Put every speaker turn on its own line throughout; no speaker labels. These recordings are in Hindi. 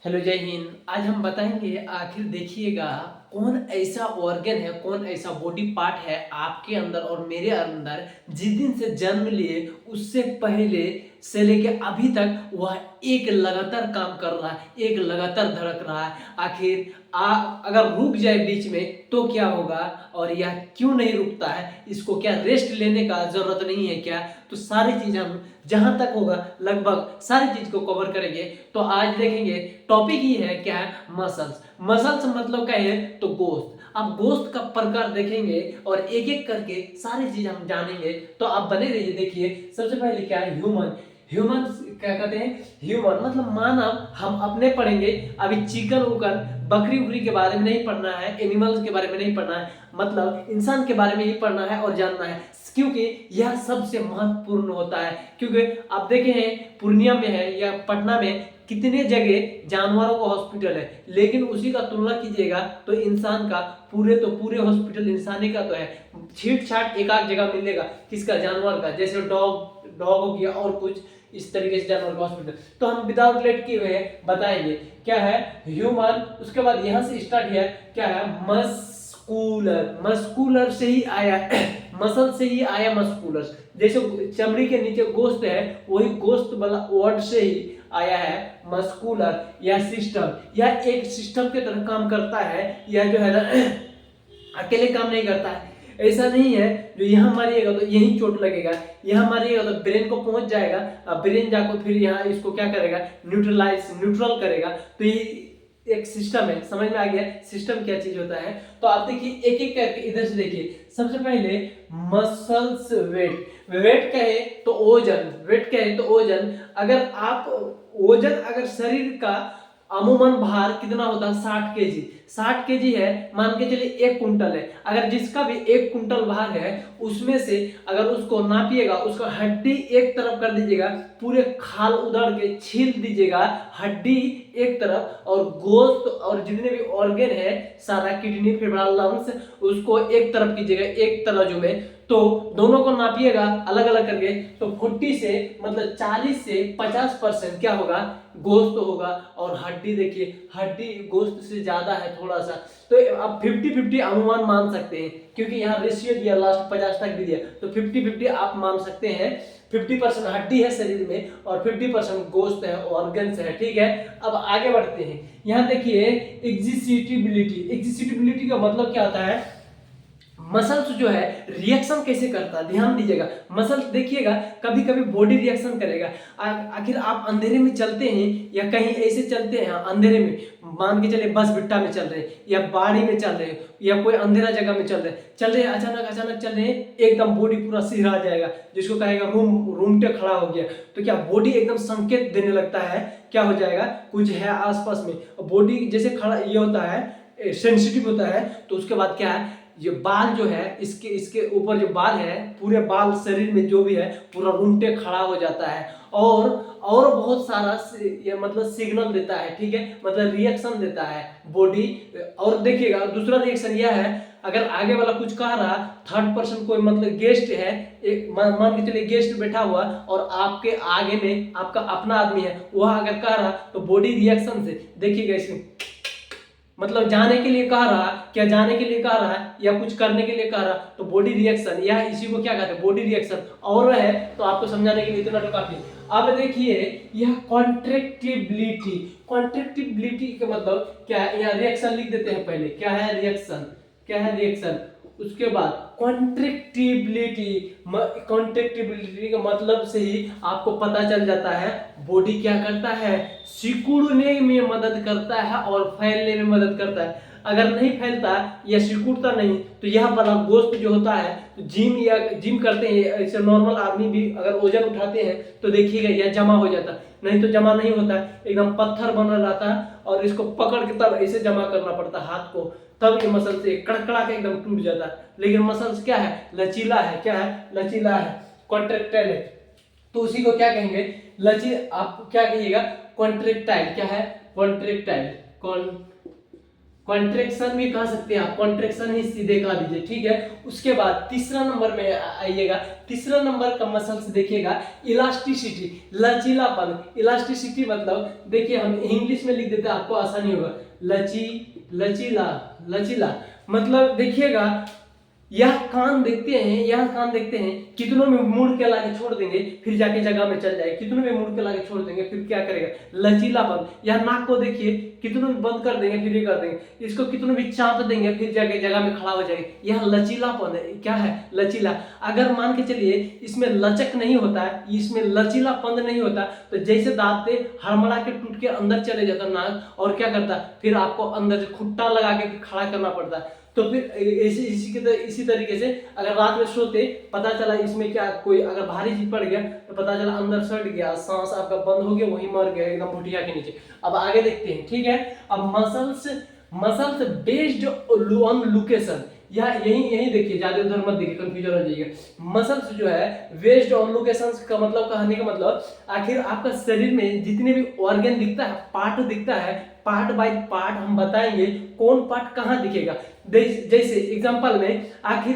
हेलो जय हिंद। आज हम बताएंगे आखिर देखिएगा कौन ऐसा ऑर्गन है, कौन ऐसा बॉडी पार्ट है आपके अंदर और मेरे अंदर जिस दिन से जन्म लिए उससे पहले से लेके अभी तक वह एक लगातार काम कर रहा है, एक लगातार धड़क रहा है। आखिर अगर रुक जाए बीच में तो क्या होगा और यह क्यों नहीं रुकता है, इसको क्या रेस्ट लेने का जरूरत नहीं है क्या? तो सारी चीज हम जहां तक होगा लगभग सारी चीज को कवर करेंगे। तो आज देखेंगे टॉपिक ही है क्या है, मसल्स। मसल्स मतलब क्या है तो गोश्त। अब गोश्त का प्रकार देखेंगे और एक एक करके सारी चीज हम जानेंगे, तो आप बने रहिए। देखिए सबसे पहले क्या है ह्यूमन। ह्यूमन क्या कहते हैं, ह्यूमन मतलब मानव। हम अपने पढ़ेंगे, अभी चिकन उकन बकरी उकरी के बारे में नहीं पढ़ना है, एनिमल्स के बारे में नहीं पढ़ना है, मतलब इंसान के बारे में ही पढ़ना है और जानना है, क्योंकि यह सबसे महत्वपूर्ण होता है। क्योंकि आप देखे हैं पूर्णिया में है या पटना में कितने जगह जानवरों का हॉस्पिटल है, लेकिन उसी का तुलना कीजिएगा तो इंसान का पूरे तो पूरे हॉस्पिटल इंसानी का तो है, छीट छाट एक आध जगह मिलेगा किसका, जानवर का। जैसे डॉग डॉग हो गया और कुछ इस तरीके से जानवर का हॉस्पिटल। तो हम विदाउट लेट किए हुए बताएंगे क्या है ह्यूमन। उसके बाद यहां से स्टार्ट किया क्या है मस्कुलर। मस्कुलर से ही आया मसल से ही आया मस्कुलर। जैसे चमड़ी के नीचे गोश्त है, वही गोश्त वाला वर्ड से ही आया है मस्कुलर या सिस्टम। यह एक सिस्टम के तरह काम करता है। यह जो है ना अकेले काम नहीं करता है। ऐसा नहीं है जो यहाँ मारिएगा तो यही चोट लगेगा, यहाँ मारिएगा तो ब्रेन को पहुंच जाएगा, ब्रेन जाकर फिर यहाँ इसको क्या करेगा, न्यूट्रल करेगा। तो ये एक सिस्टम है। समझ में आ गया सिस्टम क्या चीज होता है? तो आप देखिए एक एक करके इधर से देखिए। सबसे पहले मसल्स वेट। वेट कहे तो ओजन, वेट कहे तो ओजन। अगर आप ओजन अगर शरीर का अमूमन भार कितना होता है 60 केजी। 60 केजी है, मान के चलिए 1 कुंटल है। अगर जिसका भी 1 कुंटल भार है उसमें से अगर उसको नापिएगा, उसका हड्डी एक तरफ कर दीजिएगा, पूरे खाल उधड़ के छील दीजिएगा, हड्डी एक तरफ और गोश्त और जितने भी ऑर्गन है सारा किडनी फेफड़ा लंग्स उसको एक तरफ कीजिएगा, एक तराजू में। तो दोनों को नापिएगा अलग अलग करके, तो 40 से मतलब 40 से 50% क्या होगा, गोश्त होगा। और हड्डी देखिए, हड्डी गोश्त से ज्यादा है थोड़ा सा। तो अब 50-50 अनुमान मान सकते हैं, क्योंकि यहाँ रेशियो दिया लास्ट 50 तक भी दिया, तो 50-50 आप मान सकते हैं। 50% हड्डी है शरीर में और 50% गोश्त है, ऑर्गन्स है। ठीक है, अब आगे बढ़ते हैं। यहाँ देखिए एग्जिस्टिबिलिटी। एग्जिस्टिबिलिटी का मतलब क्या होता है, मसल्स जो है रिएक्शन कैसे करता है, ध्यान दीजिएगा। मसल्स देखिएगा कभी कभी बॉडी रिएक्शन करेगा। आखिर आप अंधेरे में चलते हैं या कहीं ऐसे चलते हैं अंधेरे में, मान के चले बस बिट्टा में चल रहे हैं या बाड़ी में चल रहे हैं या कोई अंधेरा जगह में चल रहे हैं, अचानक अचानक चल रहे हैं, एकदम बॉडी पूरा सिहरा जाएगा, जिसको कहेगा रूमटे खड़ा हो गया। तो क्या बॉडी एकदम संकेत देने लगता है, क्या हो जाएगा, कुछ है आसपास में। बॉडी जैसे खड़ा ये होता है, सेंसिटिव होता है, तो उसके बाद क्या है, ये बाल जो है इसके इसके ऊपर जो बाल है, पूरे बाल शरीर में जो भी है पूरा रूंगटे खड़ा हो जाता है। और बहुत सारा ये मतलब सिग्नल देता है। ठीक है, मतलब रिएक्शन देता है बॉडी। और देखिएगा दूसरा रिएक्शन यह है, अगर आगे वाला कुछ कह रहा, थर्ड पर्सन कोई मतलब गेस्ट है, एक मान के चलिए गेस्ट बैठा हुआ और आपके आगे में आपका अपना आदमी है, वह अगर कह रहा तो बॉडी रिएक्शन से देखिएगा इसमें, मतलब जाने के लिए कह रहा, क्या जाने के लिए कह रहा है या कुछ करने के लिए कह रहा, तो बॉडी रिएक्शन, या इसी को क्या कहते हैं, बॉडी रिएक्शन। और है तो आपको समझाने के लिए इतना तो काफी। अब देखिए यह कॉन्ट्रेक्टिबिलिटी। कॉन्ट्रेक्टिबिलिटी का मतलब क्या है, यहाँ रिएक्शन लिख देते हैं पहले, क्या है रिएक्शन, क्या है रिएक्शन। उसके बाद कॉन्ट्रेक्टिबिलिटी। कॉन्ट्रेक्टिबिलिटी का मतलब से ही आपको पता चल जाता है बॉडी क्या करता है, सिकुड़ने में मदद करता है और फैलने में मदद करता है। अगर नहीं फैलता या सिकुड़ता नहीं तो यह वाला गोश्त जो होता है, तो जिम करते हैं ऐसे नॉर्मल आदमी भी अगर वजन उठाते हैं तो देखिएगा यह जमा हो जाता, नहीं तो जमा नहीं होता, एकदम पत्थर बना रहता है और इसको पकड़ के तब ऐसे जमा करना पड़ता है हाथ को, तब ये मसल से कड़कड़ा के एकदम टूट जाता है। लेकिन मसल्स क्या है, लचीला है, क्या है, लचीला है, कॉन्ट्रेक्टाइल है। तो उसी को क्या कहेंगे, आप क्या कहिएगा, कॉन्ट्रेक्टाइल। क्या है, कॉन्ट्रेक्टाइल। कॉन्ट्रेक्शन भी कह सकते हैं आप, कॉन्ट्रेक्शन ही सीधे कह दीजिए, ठीक है। उसके बाद तीसरा नंबर में आइएगा। तीसरा नंबर का मसल्स देखिएगा इलास्टिसिटी, लचीलापन। इलास्टिसिटी मतलब देखिए हम इंग्लिश में लिख देते हैं, आपको आसानी होगा। लचीला, लचीला मतलब देखिएगा यह कान देखते हैं, यह कान देखते हैं, कितनों में मुड़ के लाके छोड़ देंगे, फिर जाके जगह में चल जाए, कितनों में मुड़ के लाके छोड़ देंगे, फिर क्या करेगा, लचीलापन। यह नाक को देखिए, कितनों में बंद कर देंगे, फिर ये कर देंगे, इसको कितनों भी चाप देंगे, फिर जाके जगह में खड़ा हो जाएगा। यह लचीलापन है, क्या है, लचीला। अगर मान के चलिए इसमें लचक नहीं होता है, इसमें लचीलापन नहीं होता, तो जैसे दांत से हड़मड़ा के टूट के अंदर चले जाता नाक, और क्या करता, फिर आपको अंदर से खुट्टा लगा के खड़ा करना पड़ता है। तो फिर इसी तरीके से अगर रात में सोते पता चला इसमें क्या कोई अगर भारी चीज पड़ गया, तो पता चला अंदर सड़ गया, सांस आपका बंद हो गया, वही मर गया एकदम भुटिया के नीचे। अब आगे देखते हैं, ठीक है। अब मसल्स बेस्ड ऑन लोकेशन, यही देखिए, ज्यादा उधर मत देखिए, कंफ्यूजन हो जाइएगा। मसल्स जो है बेस्ड ऑन लोकेशन का मतलब, कहने का मतलब आखिर आपका शरीर में जितने भी ऑर्गन दिखता है, पार्ट दिखता है, पार्ट बाय पार्ट हम बताएंगे कौन पार्ट कहाँ दिखेगा। जैसे एग्जांपल में आखिर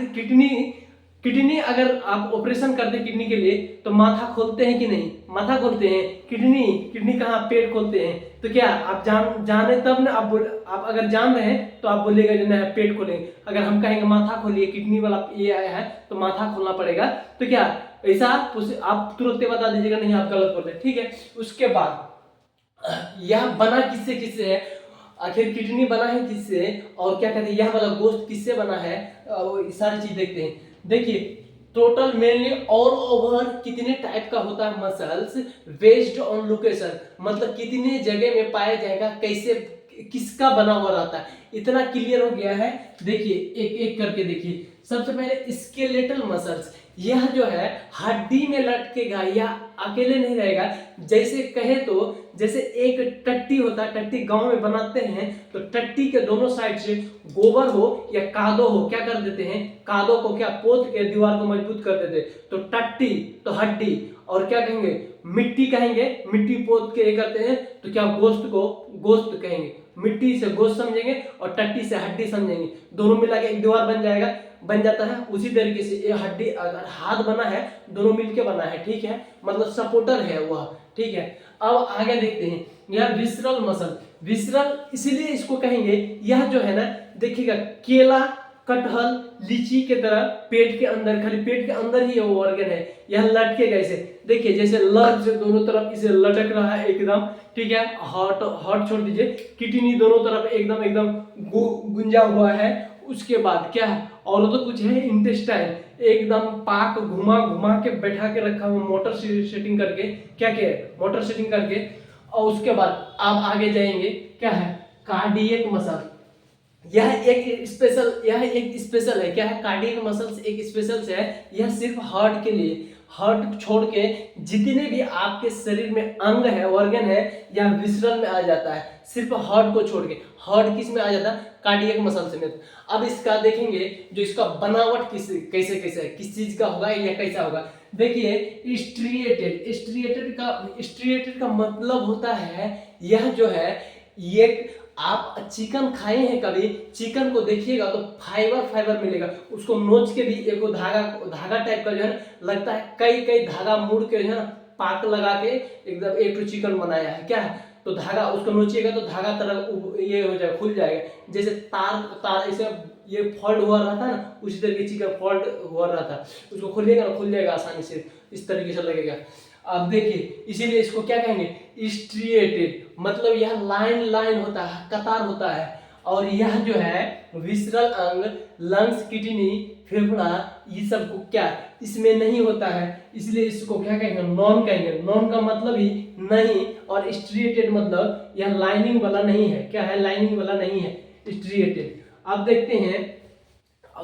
किडनी अगर आप ऑपरेशन करते हैं किडनी के लिए, तो माथा खोलते हैं कि नहीं, माथा खोलते हैं। किडनी कहाँ, पेट खोलते हैं। तो क्या आप जाने तब ना, आप अगर जान रहे हैं तो आप बोलिएगा जो नहीं पेट खोलेंगे। अगर हम कहेंगे माथा खोलिए, किडनी वाला ये आया है तो माथा खोलना पड़ेगा, तो क्या ऐसा आप तुरंत बता दीजिएगा नहीं आप गलत बोल रहे, ठीक है। उसके बाद यह बना किससे है, आखिर किडनी बना है किससे, और क्या कहते हैं यह वाला गोश्त किससे बना है, सारी चीज देखते हैं। देखिए टोटल मेनली ऑल ओवर कितने टाइप का होता है मसल्स बेस्ड ऑन लोकेशन, मतलब कितने जगह में पाया जाएगा, कैसे किसका बना हुआ रहता है, इतना क्लियर हो गया है। देखिए एक एक करके देखिए। सबसे पहले स्केलेटल मसल्स, यह जो है हड्डी में लटकेगा या अकेले नहीं रहेगा। जैसे कहे तो जैसे एक टट्टी होता है, टट्टी गांव में बनाते हैं, तो टट्टी के दोनों साइड से गोबर हो या कादो हो, क्या कर देते हैं, कादो को क्या पोत के दीवार को मजबूत कर देते। तो टट्टी तो हड्डी, और क्या कहेंगे, मिट्टी कहेंगे, मिट्टी पोत के ये करते हैं, तो क्या गोश्त को गोश्त कहेंगे। मिट्टी से गोश्त समझेंगे और टट्टी से हड्डी समझेंगे, दोनों मिला के एक दीवार बन जाता है। उसी तरीके से ये हड्डी अगर हाथ बना है, दोनों मिलके बना है, ठीक है, मतलब सपोर्टर है वह, ठीक है। अब आगे देखते हैं, यह विसरल मसल, विसरल इसीलिए इसको कहेंगे, यह जो है ना देखिएगा केला, कटहल, लीची के तरह पेट के अंदर, खाली पेट के अंदर ही वो ऑर्गन है, यह लटकेगा ऐसे। देखिए जैसे लट से दोनों तरफ इसे लटक रहा है एकदम, ठीक है। हार्ट छोड़ दीजिए, किडनी दोनों तरफ एकदम गुंजा हुआ है। उसके बाद क्या है, और तो कुछ है, इंटेस्टाइन एकदम पाक घुमा घुमा के बैठा के रखा हुआ, मोटर सेटिंग करके, क्या मोटर सेटिंग करके। और उसके बाद आप आगे जाएंगे, क्या है, कार्डियक मसल, यह एक स्पेशल है, क्या है, कार्डियक मसल्स एक स्पेशल है। यह सिर्फ हार्ट के लिए, हार्ट छोड़ के जितने भी आपके शरीर में अंग है, ऑर्गन है, यह विसरल में आ जाता है, सिर्फ हार्ट को छोड़ के। हार्ट किस में आ जाता है, कार्डियक मसल्स में। अब इसका देखेंगे जो इसका बनावट कैसे है, किस चीज का होगा या कैसा होगा। देखिए स्ट्रिएटेड का मतलब होता है, यह जो है ये, आप चिकन खाए हैं कभी, चिकन को देखिएगा तो फाइबर मिलेगा, उसको नोच के भी एक धागा टाइप का जो है लगता है, कई धागा मुड़ के जो है पाक लगा के एकदम एक चिकन बनाया है, क्या है। तो धागा उसको नोचिएगा तो धागा तरह ये हो जाएगा, खुल जाएगा, जैसे तार ऐसे ये फोल्ड हुआ रहता है ना, उसी तरीके चिकन फोल्ड हुआ रहता है, उसको खोलिएगा ना खुल जाएगा आसानी से, इस तरीके से लगेगा। अब देखिए इसीलिए इसको क्या कहेंगे, स्ट्रिएटेड, मतलब यह लाइन होता है, कतार होता है। और यह जो है विसरल अंग, लंग्स, किडनी, फेफड़ा, ये सब को क्या इसमें नहीं होता है, इसलिए इसको क्या कहेंगे, नॉन कहेंगे। नॉन का मतलब ही नहीं, और स्ट्रिएटेड मतलब यह लाइनिंग वाला नहीं है, क्या है, लाइनिंग वाला नहीं है, स्ट्रिएटेड। अब देखते हैं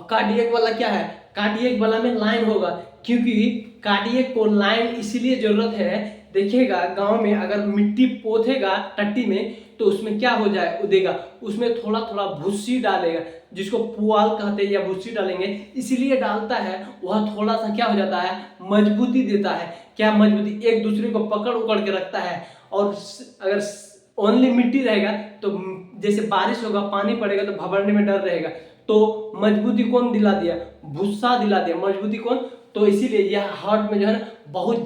कार्डियक वाला क्या है, कार्डियक वाला में लाइन होगा, क्योंकि कार्डियक को लाइन इसलिए जरूरत है। देखिएगा गांव में अगर मिट्टी पोथेगा टट्टी में, तो उसमें क्या हो जाए, उदेगा, उसमें थोड़ा थोड़ा भूसी डालेगा, जिसको पुआल कहते हैं, या भूसी डालेंगे, इसीलिए डालता है, वह थोड़ा सा क्या हो जाता है, मजबूती देता है, क्या मजबूती, एक दूसरे को पकड़ उकड़ के रखता है। और अगर ओनली मिट्टी रहेगा तो जैसे बारिश होगा पानी पड़ेगा तो भभरने में डर रहेगा। तो मजबूती कौन दिला दिया, भूसा दिला दिया, मजबूती कौन। तो इसीलिए यह हार्ट में जो है ना बहुत